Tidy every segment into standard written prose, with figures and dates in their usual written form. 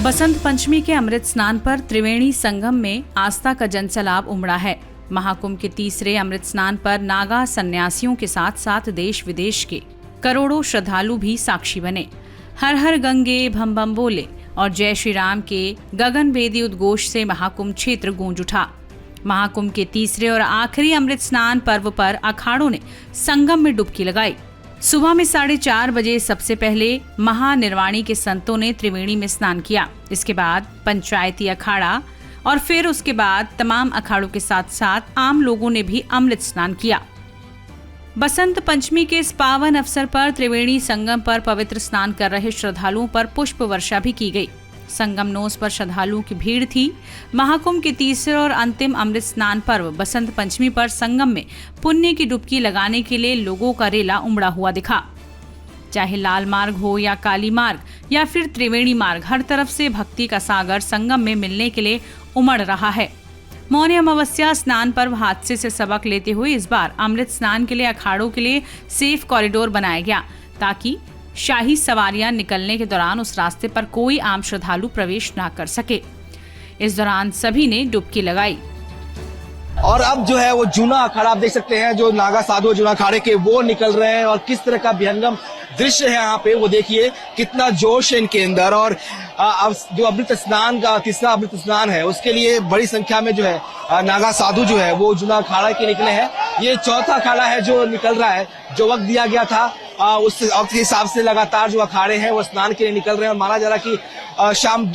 बसंत पंचमी के अमृत स्नान पर त्रिवेणी संगम में आस्था का जनसैलाब उमड़ा है। महाकुंभ के तीसरे अमृत स्नान पर नागा सन्यासियों के साथ साथ देश विदेश के करोड़ों श्रद्धालु भी साक्षी बने। हर हर गंगे भम भम बोले और जय श्री राम के गगनभेदी उद्घोष से महाकुंभ क्षेत्र गूंज उठा। महाकुंभ के तीसरे और आखिरी अमृत स्नान पर्व पर अखाड़ों ने संगम में डुबकी लगाई। सुबह में 4:30 बजे सबसे पहले महानिर्वाणी के संतों ने त्रिवेणी में स्नान किया। इसके बाद पंचायती अखाड़ा और फिर उसके बाद तमाम अखाड़ों के साथ साथ आम लोगों ने भी अमृत स्नान किया। बसंत पंचमी के इस पावन अवसर पर त्रिवेणी संगम पर पवित्र स्नान कर रहे श्रद्धालुओं पर पुष्प वर्षा भी की गई। संगम नोस पर श्रद्धालुओं की भीड़ थी। महाकुंभ के तीसरे और अंतिम अमृत स्नान पर्व बसंत पंचमी पर संगम में पुण्य की डुबकी लगाने के लिए लोगों का रेला उमड़ा हुआ दिखा। चाहे लाल मार्ग हो या काली मार्ग या फिर त्रिवेणी मार्ग, हर तरफ से भक्ति का सागर संगम में मिलने के लिए उमड़ रहा है। मौनी अमावस्या स्नान पर्व हादसे से सबक लेते हुए इस बार अमृत स्नान के लिए अखाड़ों के लिए सेफ कॉरिडोर बनाया गया ताकि शाही सवारियां निकलने के दौरान उस रास्ते पर कोई आम श्रद्धालु प्रवेश न कर सके। इस दौरान सभी ने डुबकी लगाई। और अब जो है वो जूना अखाड़ा आप देख सकते हैं, जो नागा साधु जूना अखाड़े के वो निकल रहे हैं और किस तरह का विहंगम दृश्य है यहाँ पे वो देखिए, कितना जोश है इनके अंदर। और अब जो अमृत स्नान का तीसरा अमृत स्नान है उसके लिए बड़ी संख्या में जो है नागा साधु जो है वो जूना अखाड़ा के निकले हैं। ये चौथा अखाड़ा है जो निकल रहा है। जो वक्त दिया गया था उस वक्त के हिसाब से लगातार जो अखाड़े हैं वो स्नान के लिए निकल रहे हैं और माना जा रहा है कि शाम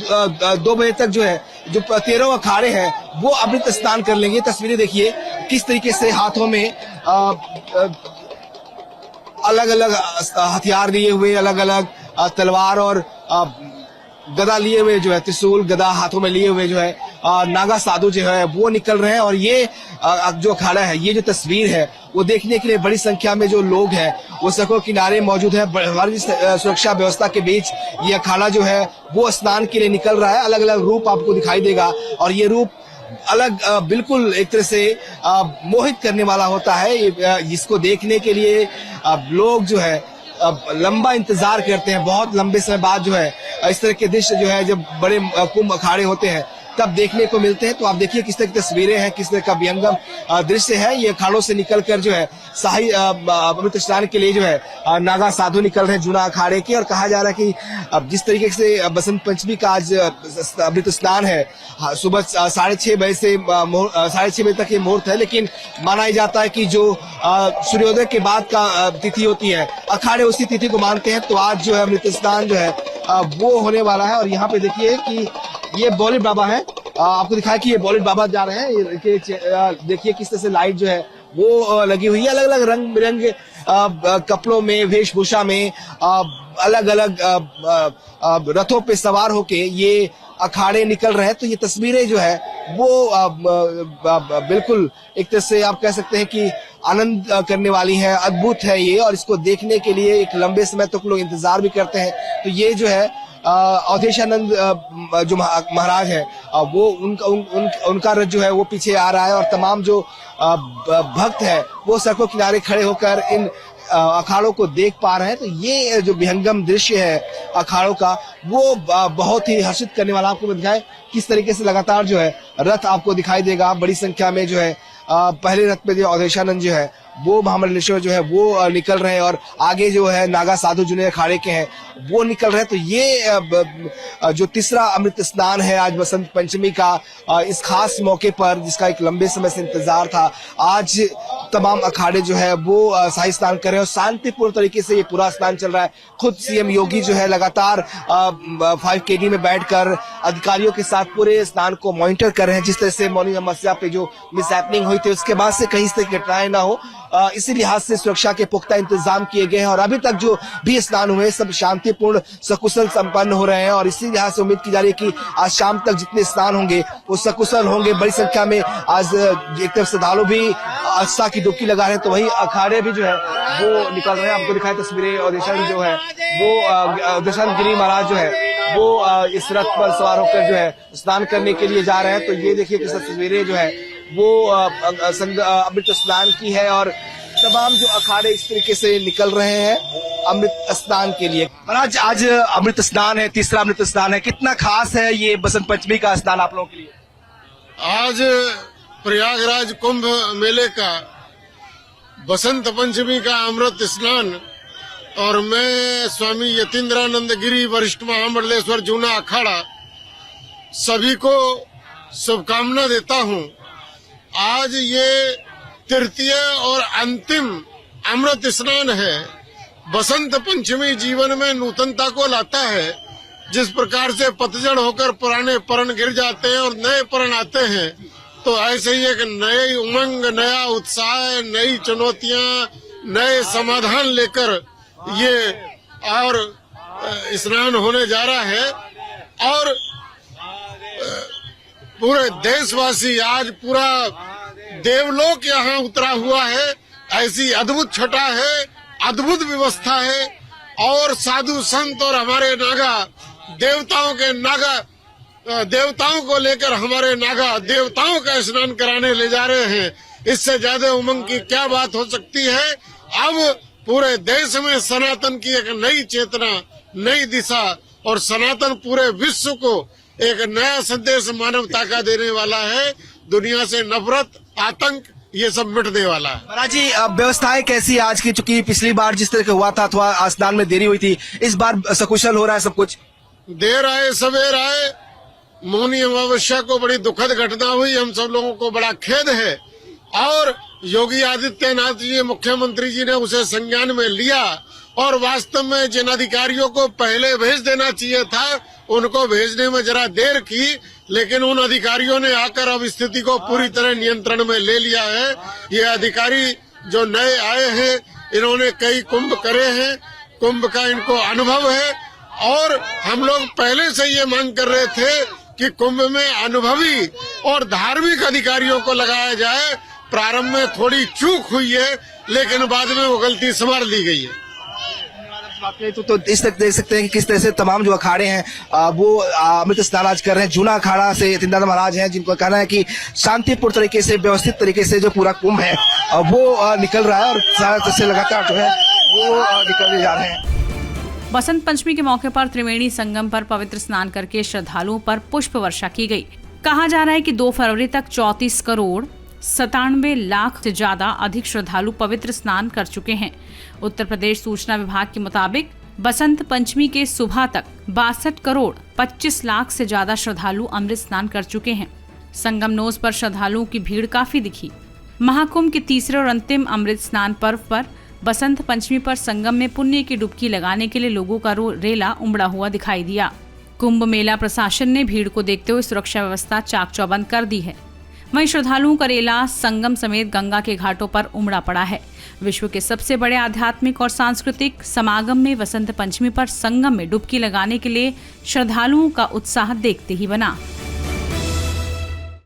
2 बजे तक जो है जो 13 अखाड़े हैं वो अमृत स्नान कर लेंगे। तस्वीरें देखिए किस तरीके से हाथों में अलग अलग हथियार लिए हुए, अलग अलग तलवार और गदा लिए हुए जो है, त्रिशूल गदा हाथों में लिए हुए जो है नागा साधु जो है वो निकल रहे हैं। और ये जो अखाड़ा है, ये जो तस्वीर है वो देखने के लिए बड़ी संख्या में जो लोग हैं वो सड़कों किनारे मौजूद है। हमारी सुरक्षा व्यवस्था के बीच ये अखाड़ा जो है वो स्नान के लिए निकल रहा है। अलग अलग रूप आपको दिखाई देगा और ये रूप अलग बिल्कुल एक तरह से मोहित करने वाला होता है। जिसको देखने के लिए लोग जो है लंबा इंतजार करते हैं। बहुत लंबे समय बाद जो है इस तरह के दृश्य जो है जब बड़े कुंभ अखाड़े होते हैं तब देखने को मिलते हैं। तो आप देखिए किस तरह की तस्वीरें हैं, किस तरह का विहंगम दृश्य है। ये अखाड़ों से निकलकर जो है शाही अमृत स्नान के लिए जो है नागा साधु निकल रहे हैं जूना अखाड़े के। और कहा जा रहा है कि अब जिस तरीके से बसंत पंचमी का आज अमृत स्नान है, सुबह 6:30 बजे से 6:30 बजे तक ये मुहूर्त है, लेकिन माना जाता है कि जो सूर्योदय के बाद का तिथि होती है अखाड़े उसी तिथि को मानते हैं। तो आज जो है अमृत स्नान जो है वो होने वाला है। और यहाँ पे देखिए कि ये बॉलीवुड बाबा है, आपको दिखाया कि ये बॉलीवुड बाबा जा रहे हैं। देखिए किस तरह से लाइट जो है वो लगी हुई है, अलग अलग रंग बिरंगे कपड़ों में, वेशभूषा में, अलग अलग रथों पे सवार होके ये अखाड़े निकल रहे हैं। तो ये तस्वीरें जो है वो बिल्कुल एक तरह से आप कह सकते हैं कि आनंद करने वाली है, अद्भुत है ये। और इसको देखने के लिए एक लंबे समय तक लोग इंतजार भी करते हैं। तो ये जो है अवधेशानंद जो महाराज है वो उनका रथ जो है वो पीछे आ रहा है और तमाम जो भक्त है वो सड़कों किनारे खड़े होकर इन अखाड़ों को देख पा रहे हैं। तो ये जो विहंगम दृश्य है अखाड़ों का वो बहुत ही हर्षित करने वाला। आपको दिखाए किस तरीके से लगातार जो है रथ आपको दिखाई देगा। बड़ी संख्या में जो है पहले रथ पे जो अवधेशानंद जो है वो महामंडलेश्वर जो है वो निकल रहे हैं और आगे जो है नागा साधु जूने अखाड़े के हैं वो निकल रहे हैं। तो ये जो तीसरा अमृत स्नान है आज बसंत पंचमी का, इस खास मौके पर जिसका एक लंबे समय से इंतजार था, आज तमाम अखाड़े जो है वो शाही स्नान कर रहे हैं और शांतिपूर्ण तरीके से ये पूरा स्नान चल रहा है। खुद सीएम योगी जो है लगातार 5KD में बैठकर अधिकारियों के साथ पूरे स्नान को मॉनिटर कर रहे हैं। जिस तरह से मौनी अमावस्या पे जो मिसहैपनिंग हुई थी उसके बाद से कहीं से घटनाएं ना हो, इसी लिहाज से सुरक्षा के पुख्ता इंतजाम किए गए हैं। और अभी तक जो भी स्नान हुए सब शांतिपूर्ण सकुशल संपन्न हो रहे हैं और इसी लिहाज से उम्मीद की जा रही है कि आज शाम तक जितने स्नान होंगे वो सकुशल होंगे। बड़ी संख्या में आज एक तरफ श्रद्धालु भी आस्था की डुबकी लगा रहे हैं तो वही अखाड़े भी जो है वो निकल रहे हैं। आपको दिखाई तस्वीरें और जो है वो दर्शन गिरी महाराज जो है वो इस रथ पर सवार होकर जो है स्नान करने के लिए जा रहे हैं। तो ये देखिए किस तस्वीरें जो है वो अमृत स्नान की है और तमाम जो अखाड़े इस तरीके से निकल रहे हैं। अमृत स्नान के लिए। महाराज आज अमृत स्नान है, तीसरा अमृत स्नान है, कितना खास है ये बसंत पंचमी का स्नान आप लोगों के लिए? आज प्रयागराज कुंभ मेले का बसंत पंचमी का अमृत स्नान और मैं स्वामी यतीन्द्रानंद गिरी वरिष्ठ महामंडलेश्वर जूना अखाड़ा सभी को शुभकामना देता हूँ। आज ये तृतीय और अंतिम अमृत स्नान है। बसंत पंचमी जीवन में नूतनता को लाता है। जिस प्रकार से पतझड़ होकर पुराने परण गिर जाते हैं और नए परण आते हैं, तो ऐसे ही एक नई उमंग, नया उत्साह, नई चुनौतियां, नए समाधान लेकर ये और स्नान होने जा रहा है। और पूरे देशवासी, आज पूरा देवलोक यहाँ उतरा हुआ है। ऐसी अद्भुत छटा है, अद्भुत व्यवस्था है। और साधु संत और हमारे नागा देवताओं को लेकर हमारे नागा देवताओं का स्नान कराने ले जा रहे हैं। इससे ज्यादा उमंग की क्या बात हो सकती है। अब पूरे देश में सनातन की एक नई चेतना, नई दिशा और सनातन पूरे विश्व को एक नया संदेश मानवता का देने वाला है। दुनिया से नफरत, आतंक ये सब मिटने वाला है। महाराज जी व्यवस्थाएं कैसी आज की? चूंकि पिछली बार जिस तरह का हुआ था थोड़ा स्नान में देरी हुई थी, इस बार सकुशल हो रहा है सब कुछ? देर आए सवेर आए, मौनी अमावस्या को बड़ी दुखद घटना हुई। हम सब लोगों को बड़ा खेद है और योगी आदित्यनाथ जी, मुख्यमंत्री जी ने उसे संज्ञान में लिया और वास्तव में जिन अधिकारियों को पहले भेज देना चाहिए था उनको भेजने में जरा देर की, लेकिन उन अधिकारियों ने आकर अब स्थिति को पूरी तरह नियंत्रण में ले लिया है। ये अधिकारी जो नए आए हैं, इन्होंने कई कुंभ करे हैं, कुंभ का इनको अनुभव है। और हम लोग पहले से ये मांग कर रहे थे कि कुंभ में अनुभवी और धार्मिक अधिकारियों को लगाया जाए। प्रारंभ में थोड़ी चूक हुई है, लेकिन बाद में वो गलती संभाल ली गई है। तो इस तक देख सकते हैं कि किस तरह से तमाम जो अखाड़े हैं वो अमृत स्नान आज कर रहे हैं। जूना अखाड़ा से यतीन्द्र महाराज हैं, जिनको कहना है कि शांतिपूर्ण तरीके से, व्यवस्थित तरीके से जो पूरा कुंभ है वो निकल रहा है और सारा तरह से लगातार जो है वो निकलने जा रहे हैं। बसंत पंचमी के मौके पर त्रिवेणी संगम पर पवित्र स्नान करके श्रद्धालुओं पर पुष्प वर्षा की गई। कहा जा रहा है कि 2 फरवरी तक 34 करोड़ 97 लाख से ज्यादा अधिक श्रद्धालु पवित्र स्नान कर चुके हैं। उत्तर प्रदेश सूचना विभाग के मुताबिक बसंत पंचमी के सुबह तक 62 करोड़ 25 लाख से ज्यादा श्रद्धालु अमृत स्नान कर चुके हैं। संगम नोज पर श्रद्धालुओं की भीड़ काफी दिखी। महाकुंभ के तीसरे और अंतिम अमृत स्नान पर्व पर बसंत पंचमी पर संगम में पुण्य की डुबकी लगाने के लिए लोगों का रेला उमड़ा हुआ दिखाई दिया। कुंभ मेला प्रशासन ने भीड़ को देखते हुए सुरक्षा व्यवस्था चाक चौबंद कर दी है। वहीं श्रद्धालुओं का रेला संगम समेत गंगा के घाटों पर उमड़ा पड़ा है। विश्व के सबसे बड़े आध्यात्मिक और सांस्कृतिक समागम में बसंत पंचमी पर संगम में डुबकी लगाने के लिए श्रद्धालुओं का उत्साह देखते ही बना।